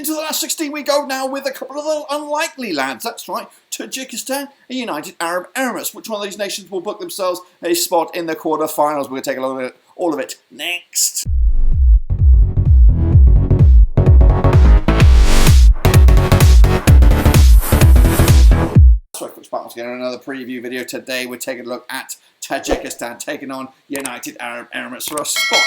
Into the last 16 we go now with a couple of the unlikely lads. That's right, Tajikistan and United Arab Emirates. Which one of these nations will book themselves a spot in the quarter-finals? We're going to take a look at all of it next. Spartans getting another preview video. Today we're taking a look at Tajikistan taking on United Arab Emirates for a spot,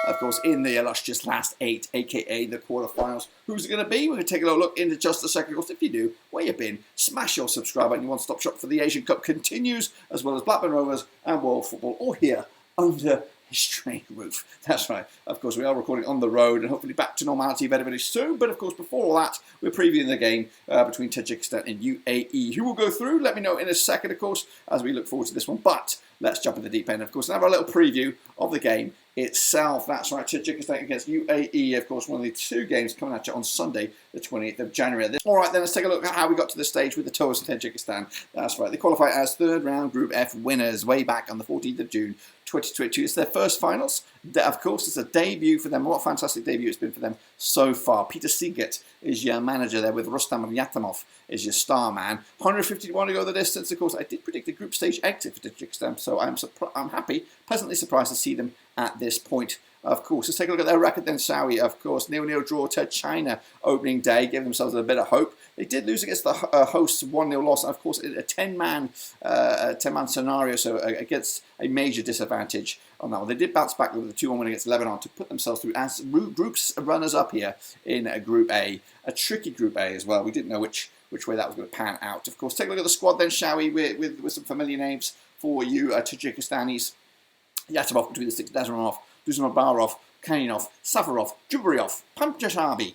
of course, in the illustrious last 8, aka the quarterfinals. Who's it going to be? We're going to take a look into just a second. Of course, if you do, where you been, smash your subscribe button. Your one-stop shop for the Asian Cup continues, as well as Blackburn Rovers and World Football, all here under his strange roof. That's right. Of course, we are recording on the road and hopefully back to normality very, very soon. But of course, before all that, we're previewing the game between Tajikistan and UAE. Who will go through? Let me know in a second, of course, as we look forward to this one. But let's jump in the deep end, of course, and have a little preview of the game itself. That's right, Tajikistan against UAE, of course, one of the two games coming at you on Sunday, the 28th of January. All right, then let's take a look at how we got to the stage with the toes of Tajikistan. That's right, they qualify as third round Group F winners way back on the 14th of June 2022. It's their first finals. Of course, it's a debut for them. What a fantastic debut it's been for them so far. Peter Siegert is your manager there, with Rustam Yatamov is your star man. 151 to go the distance. Of course, I did predict a group stage exit for Tajikistan, so I'm happy, pleasantly surprised to see them at this point. Of course, let's take a look at their record then, shall we? Of course, 0-0 draw to China opening day, giving themselves a bit of hope. They did lose against the hosts, 1-0 loss, and of course, a 10-man scenario, so against a major disadvantage on that one. They did bounce back with a 2-1 win against Lebanon to put themselves through as groups runners-up here in Group A. A tricky Group A as well. We didn't know which way that was going to pan out. Of course, take a look at the squad then, shall we, with some familiar names for you Tajikistanis. Yatamov between the sticks, Dazarov, Duzmabarov, Kaninov, Safarov, Jubriov, Pamchashabi,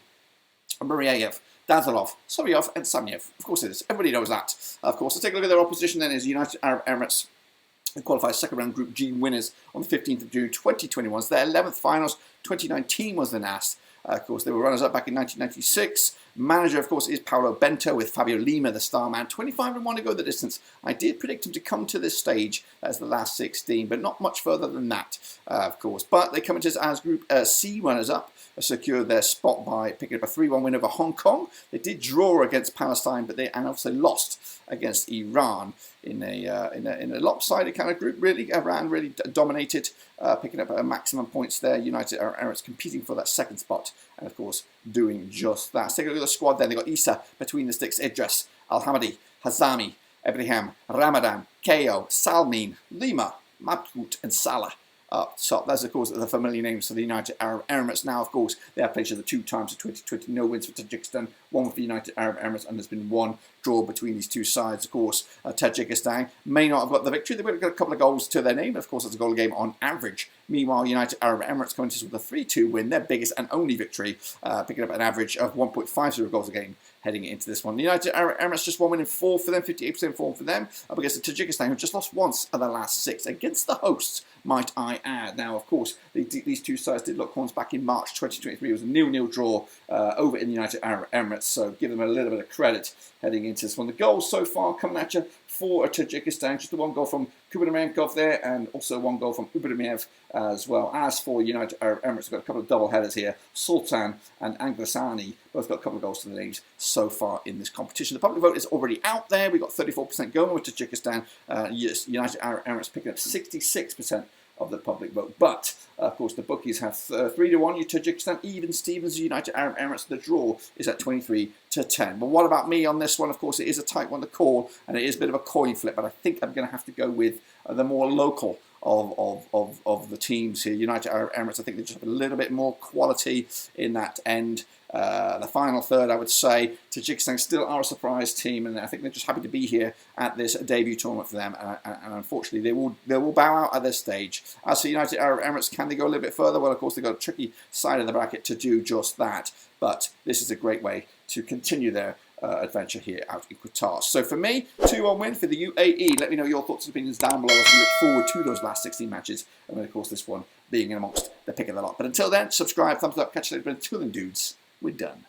Muryayev, Dazalov, Sovyov, and Samyev. Of course it is. Everybody knows that. Of course, let's take a look at their opposition then is United Arab Emirates. They qualified second round Group G winners on the 15th of June 2021. So their 11th finals, 2019 was the NAS. Of course, they were runners-up back in 1996. Manager, of course, is Paulo Bento, with Fabio Lima, the star man. 25-1 to go the distance. I did predict him to come to this stage as the last 16, but not much further than that, of course. But they come into as Group C runners-up, secured their spot by picking up a 3-1 win over Hong Kong. They did draw against Palestine, but they also lost against Iran in a lopsided kind of group. Really, Iran really dominated, picking up maximum points there. United Arab Emirates competing for that second spot, and of course doing just that. Let's take a look at the squad then. They got Isa between the sticks, Idris, Al-Hamadi, Hazami, Ibrahim, Ramadan, Ko, Salmin, Lima, Mabhut, and Salah up top. That's, of course, the familiar names for the United Arab Emirates. Now, of course, they have played each other 2 times in 2020. No wins for Tajikistan, 1 with the United Arab Emirates, and there's been 1 draw between these two sides. Of course, Tajikistan may not have got the victory. They've got a couple of goals to their name. Of course, it's a goal game on average. Meanwhile, United Arab Emirates coming to us with a 3-2 win, their biggest and only victory, picking up an average of 1.50 goals a game heading into this one. The United Arab Emirates just 1 win in 4 for them, 58% form for them, up against the Tajikistan, who just lost once of their last 6 against the hosts, might I add. Now, of course, these two sides did lock horns back in March 2023. It was a 0-0 draw over in the United Arab Emirates, so give them a little bit of credit heading into this one. The goals so far coming at you for Tajikistan, just the 1 goal from Kubernemenkov there, and also 1 goal from Ubermev as well. As for United Arab Emirates, we've got a couple of double headers here. Sultan and Anglasani both got a couple of goals to their names so far in this competition. The public vote is already out there. We've got 34% going with Tajikistan. United Arab Emirates picking up 66% of the public vote. But, of course, the bookies have 3-1. Tajikistan, even Stevens, United Arab Emirates. The draw is at 23-10. But what about me on this one? Of course, it is a tight one to call, and it is a bit of a coin flip, but I think I'm going to have to go with the more local of the teams here. United Arab Emirates, I think they just have a little bit more quality in that end. The final third, I would say, Tajikistan still are a surprise team, and I think they're just happy to be here at this debut tournament for them. And unfortunately, they will bow out at this stage. As for United Arab Emirates, can they go a little bit further? Well, of course, they've got a tricky side of the bracket to do just that. But this is a great way to continue their adventure here out in Qatar. So for me, 2-1 win for the UAE. Let me know your thoughts and opinions down below as we look forward to those last 16 matches. And then, of course, this one being in amongst the pick of the lot. But until then, subscribe, thumbs up, catch you later. But until then, dudes, we're done.